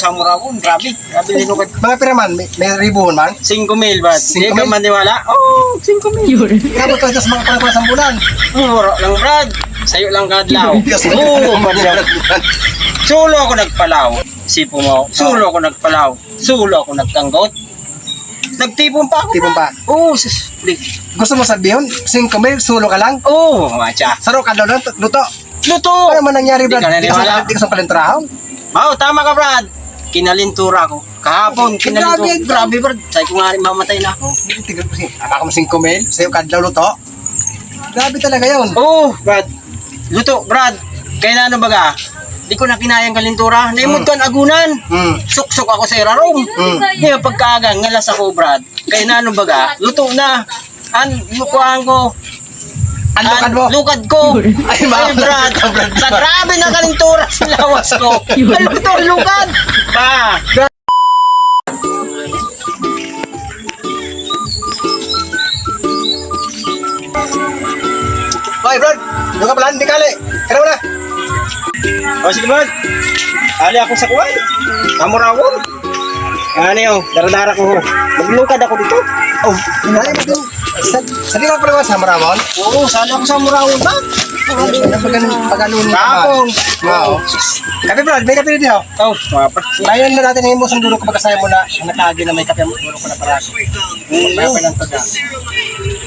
sa Murawon. Grabe. Grabe linukad. Mga piraman, may ribuhon man. 5,000 ba? 5,000? Hindi ka maniwala? Oh, 5,000. Kabot ka sa mga palapasan bulan. Wala lang, Brad. Sa'yo lang kadlaw. Yes, Oo, Brad. Sulo ako nagpalaw. Sipo mo. Sulo ako nagpalaw. Sulo ako nagtanggot. Nagtipon pa ako. Tipon pa. Oo, sis. Gusto mo sabihin, 5,000, sulo ka lang? Oo, matcha. Saro ka daw lang, luto. Luto! Ano man nangyari, Di Brad? ka naniwala? Di ka sa palintrahaw? Oo, tama ka, Brad. Kinalintura ko. Kahapon, kinalintura. Grabe, Brad. Sabi ko nga rin, mamatay na ako. Tigil ko siya. Akaka mo 5,000, sa'yo ka daw luto. Grabe talaga yun. Oo, Brad. Luto, Brad. Kaya na ano baga? Di ko na kinayang kalintura. Naimod ko ang agunan. Suksok ako sa irarong. Ngayon, pagkaagang, ngalas ako, Brad. Kaya na ano baga? Luto na. Lukuhan ko. Ang lukad mo? Lukad ko. Ay, Ay, Brad. Sa grabe na kalintura sa lawas ko. Ano ito, lukad? Ba? Hoy, Brad! Yung ka pala, hindi kali. Kaya mo na. O, sige, Brad. Ali ako sa kuwan. Kamurawon. Ano yun? Daradara ko. Maglukad ako dito. Oh, hinay mo din. Sa di ka pala sa Maramon? Oo, sali ako sa Murawon ba? Pag-ano ni Kapong. Oo. Kape, Brad, may kape din ako. Oh, mapa. Bayan na natin yung musang dulo ko pagkasaya mo na nakagi na may kape mo dulo ko na para. May kape ng taga.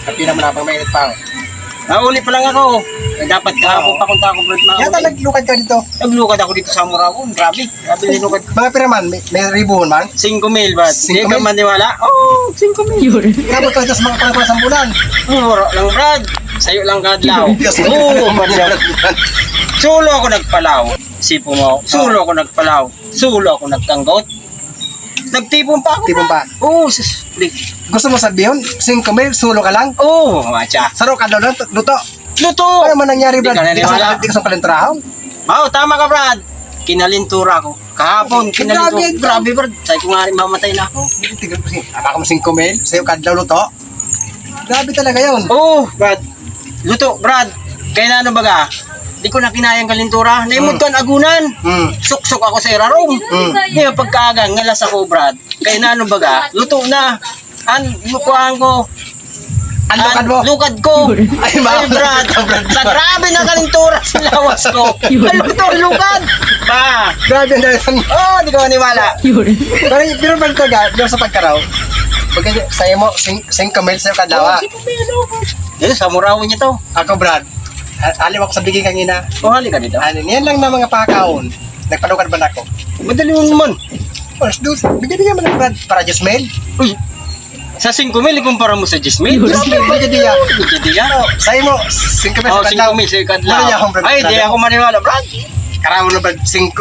Kape naman habang mainit pa ako. Nauli pa lang ako. Dapat kahapon pa kunta ako, Brad. Yata naglukad ka dito. Naglukad ako dito sa Murawon. Grabe. Grabe linukad. Mga piraman, may ribuhon man. 5,000 ba? Hindi ka 5,000? maniwala? Oh, 5,000. Kabot ka sa mga palapasan bulan. Wala lang, Brad. Sa'yo lang kadlaw. Yes, Oo, Brad. Sulo ako nagpalaw. Sipo mo. Sulo ako nagpalaw. Sulo ako nagtanggot. Nagtipon pa ako. Tipon pa. Oo, sis. Gusto mo sabihin, 5,000, sulo ka lang? Oo, matcha. Saro ka daw lang, luto. Luto! Ano man nangyari, Di Brad? ka naniwala? Di ka sa palintrahaw? Oo, tama ka, Brad. Kinalintura ko. Kahapon, kinalintura. Grabe, Brad. Sabi ko nga rin, mamatay na ako. Tigil ko siya. Akaka mo 5,000, sa'yo ka daw luto. Grabe talaga yun. Oo, Brad. Luto, Brad. Kaya na ano baga? Di ko na kinayang kalintura. Naimod ko ang agunan. Suksok ako sa irarong. Ngayon, pagkaagang, ngalas ako, Brad. Kaya na ano baga? Luto na. Lukuhan ko. Ang lukad mo? Lukad ko. Ay, Ay, Brad. Sa grabe na kalintura sa lawas ko. Ano ito, lukad? Ba? Grabe na yun. Oo, di ko maniwala. Pero ba ito, doon sa pagkaraw? Pag sa'yo mo, 5,000, sa'yo ka daw. Dito, sa Murawon niya to. Ako, Brad. Alim ako sa biging kangina. O, halika dito. Ano, yan lang na mga pakaon. Nagpalukad ba na ako? Madali mo naman. Mas dos, bigyan mo lang, Brad, para just mail. Uy, sa 5,000, ikumpara mo sa 10,000. Grabe, bigyan diya. Bigyan. Sa'yo mo, 5,000 Oh, sa kadaw. 5,000 sa ikadlaw. Wala niya akong Brad. Ay, di ako maniwala, Brad. Karawan na, Brad, 10,000,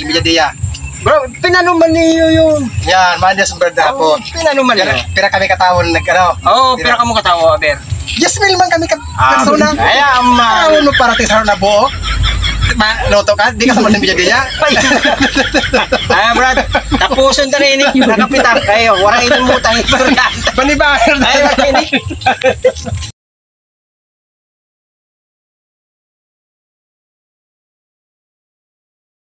bigyan diya. Bro, pinanuman niyo yun. Yan, mandas ang Brad Oh, hapon. pinanuman niyo. Pira kami katawon, nag-ano. Oo, pira ka mo katawa, Aber. Just mail man kami persona. Ay, ama. Ano para tayo sa na buo? Loto ka? Di ka sa mga bigyan diya. Ay, Brad, tapuson na rin eh. Nakapita kayo. Wala inang mutang istorya. Bani ba? Ay, makinig.